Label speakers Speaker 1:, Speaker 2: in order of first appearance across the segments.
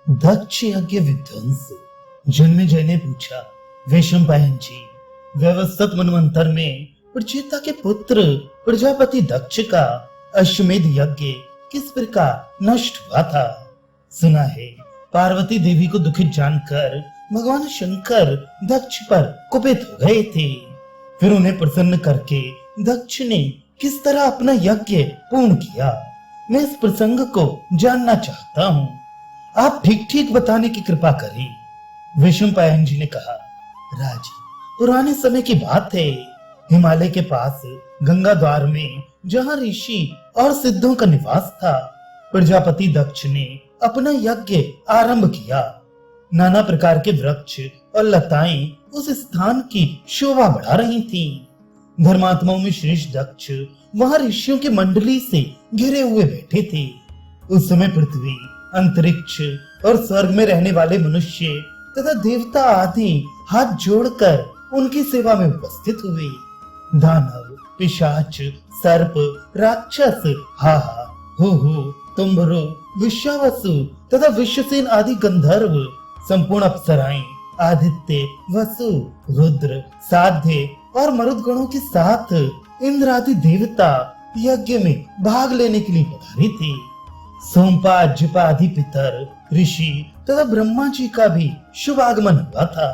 Speaker 1: दक्ष यज्ञ विध्वंस। जन्मेजय ने पूछा, वैशंपायन जी, व्यवस्थित मनवंतर में प्रचेता के पुत्र प्रजापति दक्ष का अश्वमेध यज्ञ किस प्रकार नष्ट हुआ था? सुना है पार्वती देवी को दुखित जानकर भगवान शंकर दक्ष पर कुपित हो गए थे। फिर उन्हें प्रसन्न करके दक्ष ने किस तरह अपना यज्ञ पूर्ण किया, मैं इस प्रसंग को जानना चाहता हूँ। आप ठीक ठीक बताने की कृपा करें। वैशंपायन जी ने कहा, राज, पुराने समय की बात है। हिमालय के पास गंगा द्वार में जहाँ ऋषि और सिद्धों का निवास था, प्रजापति दक्ष ने अपना यज्ञ आरंभ किया। नाना प्रकार के वृक्ष और लताएं उस स्थान की शोभा बढ़ा रही थीं। धर्मात्माओं में श्रेष्ठ दक्ष वहां ऋषियों की मंडली से घिरे हुए बैठे थे। उस समय पृथ्वी, अंतरिक्ष और स्वर्ग में रहने वाले मनुष्य तथा देवता आदि हाथ जोड़कर उनकी सेवा में उपस्थित हुए। दानव, पिशाच, सर्प, राक्षस, हाहा, हो, तुम्भरो, विश्वावसु तथा विश्वसेन आदि गंधर्व, संपूर्ण अप्सराएं, आदित्य, वसु, रुद्र, साध्य और मरुदगणों के साथ इंद्र आदि देवता यज्ञ में भाग लेने के लिए पधारे थे। सोमपा, अज्जपा आदि पितर, ऋषि तथा ब्रह्मा जी का भी शुभ आगमन हुआ था।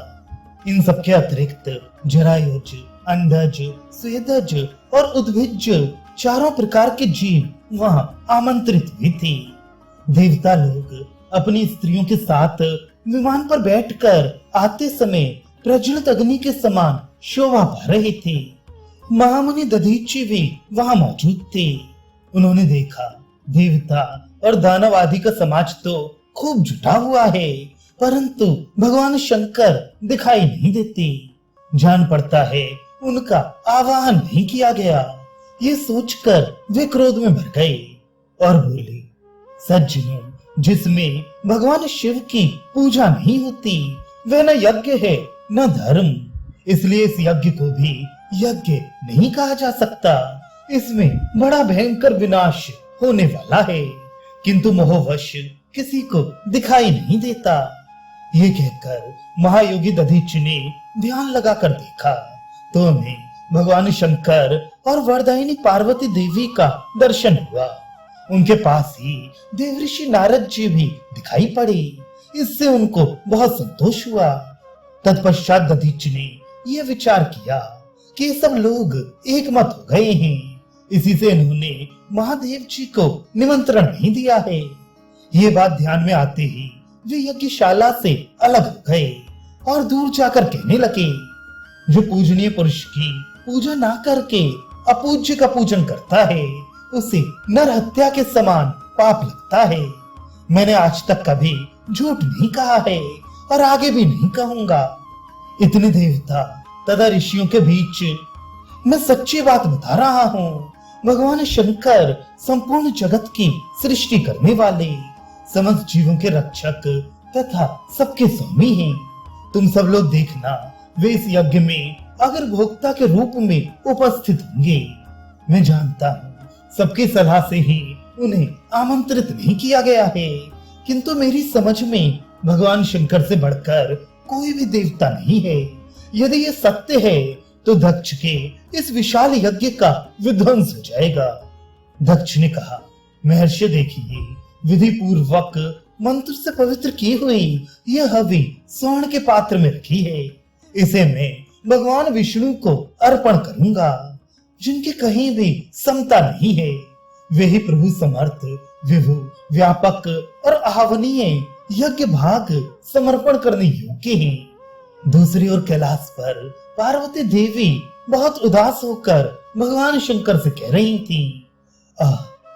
Speaker 1: इन सबके अतिरिक्त जरायुज, अंडज, स्वेदज और उद्भिज चारों प्रकार के जीव वहां आमंत्रित हुए थे। देवता लोग अपनी स्त्रियों के साथ विमान पर बैठकर आते समय प्रज्वलित अग्नि के समान शोभा पा रहे थे। महामुनि दधीची भी वहां मौजूद थे। उन्होंने देखा, देवता और दानव आदि का समाज तो खूब जुटा हुआ है, परंतु भगवान शंकर दिखाई नहीं देते। जान पड़ता है उनका आवाहन नहीं किया गया। ये सोचकर वे क्रोध में भर गए और बोले, सज्जनों, जिसमें भगवान शिव की पूजा नहीं होती वह न यज्ञ है न धर्म, इसलिए इस यज्ञ को भी यज्ञ नहीं कहा जा सकता। इसमें बड़ा भयंकर विनाश होने वाला है, किंतु मोहवश किसी को दिखाई नहीं देता। ये कहकर महायोगी दधीच ने ध्यान लगाकर देखा तो उन्हें भगवान शंकर और वरदायिनी पार्वती देवी का दर्शन हुआ। उनके पास ही देवऋषि नारद जी भी दिखाई पड़े। इससे उनको बहुत संतोष हुआ। तत्पश्चात दधीच ने यह विचार किया कि ये सब लोग एक मत हो गए हैं, इसी से इन्होंने महादेव जी को निमंत्रण नहीं दिया है। ये बात ध्यान में आते ही वे यज्ञशाला से अलग हो गए और दूर जाकर कहने लगे, जो पूजनीय पुरुष की पूजा ना करके अपूज्य का पूजन करता है, उसे नर हत्या के समान पाप लगता है। मैंने आज तक कभी झूठ नहीं कहा है और आगे भी नहीं कहूंगा। इतने देवता तथा ऋषियों के बीच मैं सच्ची बात बता रहा हूँ। भगवान शंकर संपूर्ण जगत की सृष्टि करने वाले, समस्त जीवों के रक्षक तथा सबके स्वामी हैं। तुम सब लोग देखना, वे इस यज्ञ में अगर भोक्ता के रूप में उपस्थित होंगे। मैं जानता हूँ सबकी सलाह से ही उन्हें आमंत्रित नहीं किया गया है, किंतु मेरी समझ में भगवान शंकर से बढ़कर कोई भी देवता नहीं है। यदि ये सत्य है तो दक्ष के इस विशाल यज्ञ का विध्वंस हो जाएगा। दक्ष ने कहा, महर्षि देखिए, विधि पूर्वक मंत्र से पवित्र की हुई यह हवि स्वर्ण के पात्र में रखी है। इसे मैं भगवान विष्णु को अर्पण करूंगा, जिनकी कहीं भी समता नहीं है। वे ही प्रभु समर्थ, विभु, व्यापक और आह्वनीय यज्ञ भाग समर्पण करने योग्य हैं। दूसरी ओर कैलाश पर पार्वती देवी बहुत उदास होकर भगवान शंकर से कह रही थी,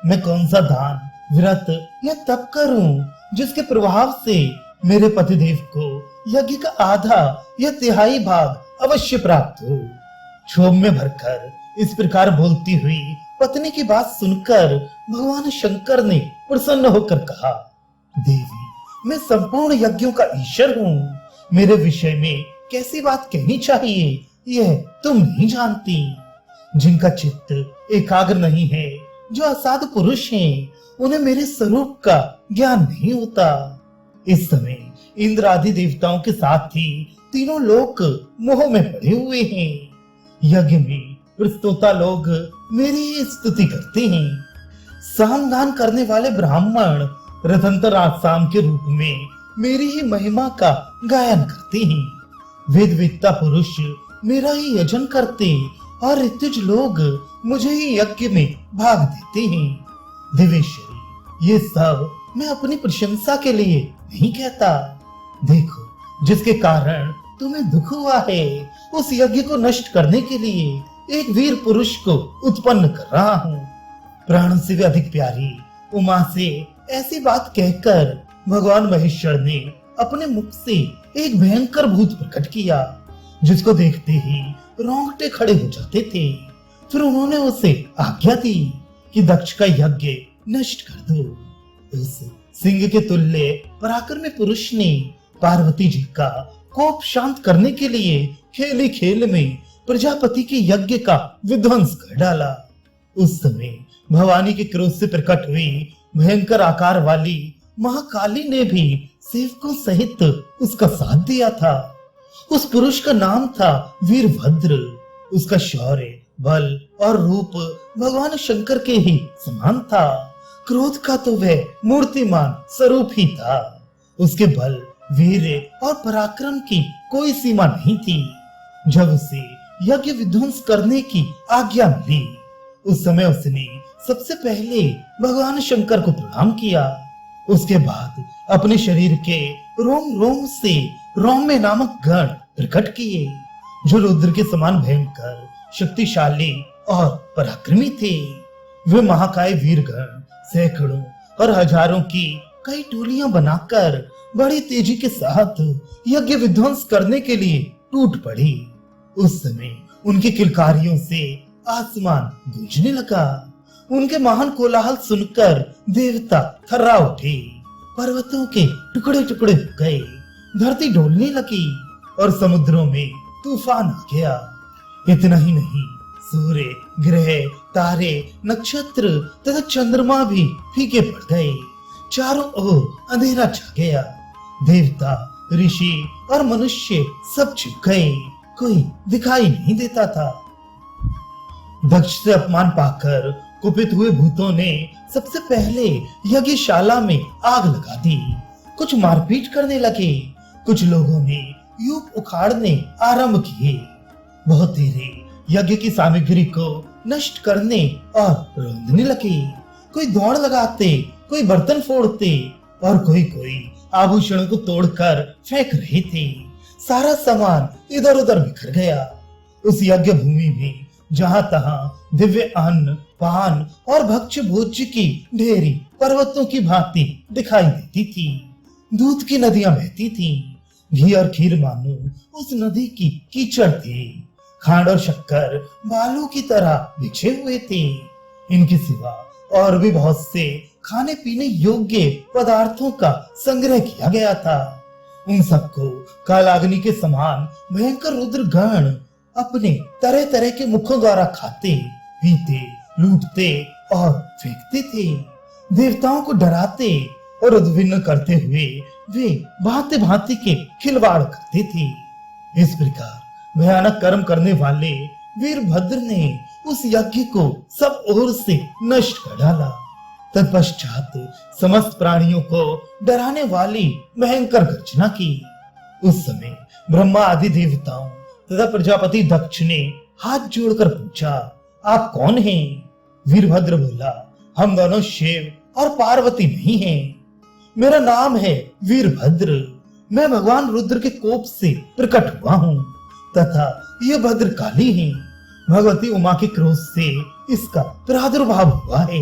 Speaker 1: मैं कौन सा दान, व्रत या तप करूं जिसके प्रभाव से मेरे पतिदेव को यज्ञ का आधा या तिहाई भाग अवश्य प्राप्त हो। क्षोभ में भरकर इस प्रकार बोलती हुई पत्नी की बात सुनकर भगवान शंकर ने प्रसन्न होकर कहा, देवी, मैं संपूर्ण यज्ञों का ईश्वर हूँ। मेरे विषय में कैसी बात कहनी चाहिए यह तुम नहीं जानती। जिनका चित्त एकाग्र नहीं है, जो असाधु पुरुष हैं, उन्हें मेरे स्वरूप का ज्ञान नहीं होता। इस समय इंद्र आदि देवताओं के साथ ही तीनों लोग मोह में पड़े हुए हैं। यज्ञ में प्रस्तोता लोग मेरी ही स्तुति करते हैं। सामगान करने वाले ब्राह्मण रतंतर आसाम के रूप में मेरी ही महिमा का गायन करते हैं। वेद वेदता पुरुष मेरा ही यजन करते और ऋतुज लोग मुझे ही यज्ञ में भाग देते हैं। देवेश्वरी, ये सब मैं अपनी प्रशंसा के लिए नहीं कहता। देखो, जिसके कारण तुम्हें दुख हुआ है, उस यज्ञ को नष्ट करने के लिए एक वीर पुरुष को उत्पन्न कर रहा हूँ। प्राणों से भी अधिक प्यारी उमा से ऐसी बात कहकर भगवान महेश्वर ने अपने मुख से एक भयंकर भूत प्रकट किया, जिसको देखते ही रोंगटे खड़े हो जाते थे। फिर उन्होंने उसे आज्ञा दी कि दक्ष का यज्ञ नष्ट कर दो। उस सिंह के तुल्य पराक्रमी पुरुष ने पार्वती जी का कोप शांत करने के लिए खेली खेल में प्रजापति के यज्ञ का विध्वंस कर डाला। उस समय भवानी के क्रोध से प्रकट हुई भयंकर आकार वाली महाकाली ने भी सेवकों सहित उसका साथ दिया था। उस पुरुष का नाम था वीरभद्र। उसका शौर्य, बल और रूप भगवान शंकर के ही समान था। क्रोध का तो वह मूर्तिमान स्वरूप ही था। उसके बल, वीर और पराक्रम की कोई सीमा नहीं थी। जब उसे यज्ञ विध्वंस करने की आज्ञा मिली, उस समय उसने सबसे पहले भगवान शंकर को प्रणाम किया। उसके बाद अपने शरीर के रोम रोम से रोम्य नामक गण प्रकट किए, जो रुद्र के समान भयंकर, शक्तिशाली और पराक्रमी थे। वे महाकाय वीरगण सैकड़ों और हजारों की कई टोलियां बनाकर बड़ी तेजी के साथ यज्ञ विध्वंस करने के लिए टूट पड़ी। उस समय उनकी किलकारियों से आसमान गूंजने लगा। उनके महान कोलाहल सुनकर देवता थर्रा उठे। पर्वतों के टुकड़े टुकड़े हो गए, धरती डोलने लगी और समुद्रों में तूफान आ गया। इतना ही नहीं, सूर्य, ग्रह, तारे, नक्षत्र तथा चंद्रमा भी फीके पड़ गए। चारों ओर अंधेरा छा गया। देवता, ऋषि और मनुष्य सब छिप गए। कोई दिखाई नहीं देता था। दक्ष से अपमान पाकर कुपित हुए भूतों ने सबसे पहले यज्ञशाला में आग लगा दी। कुछ मारपीट करने लगे। कुछ लोगों ने यूप उखाड़ने आरंभ किए। बहुत देर यज्ञ की सामग्री को नष्ट करने और रौंदने लगे। कोई दौड़ लगाते, कोई बर्तन फोड़ते और कोई आभूषणों को तोड़कर फेंक रहे थे। सारा सामान इधर उधर बिखर गया। उस यज्ञ भूमि में जहां तहां दिव्य अन्न, पान और भक्ष्य भोज्य की ढेरी पर्वतों की भांति दिखाई देती थी। दूध की नदियां बहती थीं। घी और खीर मानो उस नदी की कीचड़ थे। खांड और शक्कर बालू की तरह बिछे हुए थे। इनके सिवा और भी बहुत से खाने पीने योग्य पदार्थों का संग्रह किया गया था। उन सबको कालाग्नि के समान भयंकर रुद्र गण अपने तरह तरह के मुखों द्वारा खाते, पीते, लूटते और फेंकते थे। देवताओं को डराते और उद्विग्न करते हुए वे भांति भांति के खिलवाड़ करते थे। इस प्रकार भयानक कर्म करने वाले वीरभद्र ने उस यज्ञ को सब ओर से नष्ट कर डाला। तत्पश्चात समस्त प्राणियों को डराने वाली भयंकर गर्जना की। उस समय ब्रह्मा आदि देवताओं तथा प्रजापति दक्ष ने हाथ जोड़कर पूछा, आप कौन हैं? वीरभद्र बोला, हम दोनों शिव और पार्वती नहीं हैं। मेरा नाम है वीरभद्र। मैं भगवान रुद्र के कोप से प्रकट हुआ हूँ तथा ये भद्रकाली है। भगवती उमा के क्रोध से इसका प्रादुर्भाव हुआ है।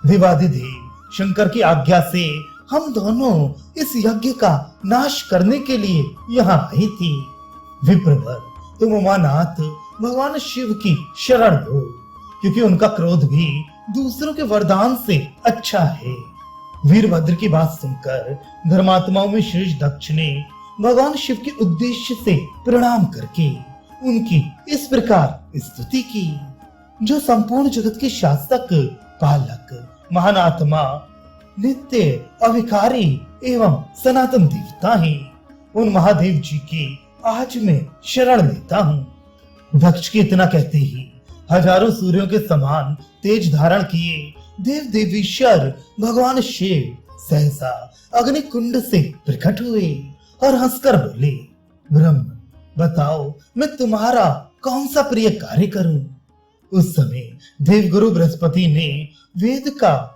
Speaker 1: देवाधिदेव शंकर की आज्ञा से हम दोनों इस यज्ञ का नाश करने के लिए यहाँ आए थे। विप्रवर, तुम उमानाथ भगवान शिव की शरण लो, क्योंकि उनका क्रोध भी दूसरों के वरदान से अच्छा है। वीरभद्र की बात सुनकर धर्मात्माओं में श्रेष्ठ दक्ष ने भगवान शिव के उद्देश्य से प्रणाम करके उनकी इस प्रकार स्तुति की, जो संपूर्ण जगत के शासक, पालक, महान आत्मा नित्य अविकारी एवं सनातन देवता हैं। उन महादेव जी की आज मैं शरण लेता हूँ। दक्ष के इतना कहते ही हजारों सूर्यों के समान तेज धारण किए देव देवीश्वर भगवान शिव सहसा अग्नि कुंड से प्रकट हुए और हंसकर बोले, ब्रह्म बताओ मैं तुम्हारा कौन सा प्रिय कार्य करूं। उस समय देवगुरु बृहस्पति ने वेद का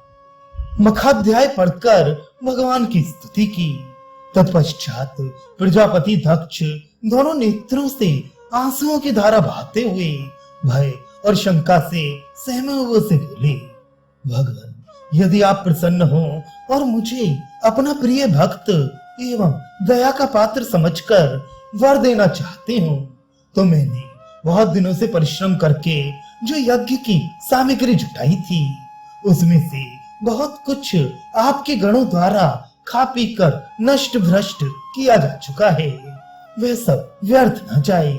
Speaker 1: मखाध्याय पढ़कर भगवान की स्तुति की। तत्पश्चात प्रजापति दक्ष दोनों नेत्रों से आंसुओं की धारा बहाते हुए भय और शंका से सहमे हुए से बोले, भगवान यदि आप प्रसन्न हो और मुझे अपना प्रिय भक्त एवं दया का पात्र समझकर वर देना चाहते हो तो मैंने बहुत दिनों से परिश्रम करके जो यज्ञ की सामग्री जुटाई थी उसमें से बहुत कुछ आपके गणों द्वारा खा पी कर नष्ट भ्रष्ट किया जा चुका है। वह सब व्यर्थ न जाए,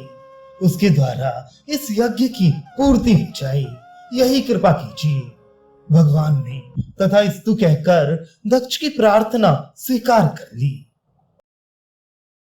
Speaker 1: उसके द्वारा इस यज्ञ की पूर्ति हो जाए, यही कृपा कीजिए। भगवान ने तथा स्तु कहकर दक्ष की प्रार्थना स्वीकार कर ली।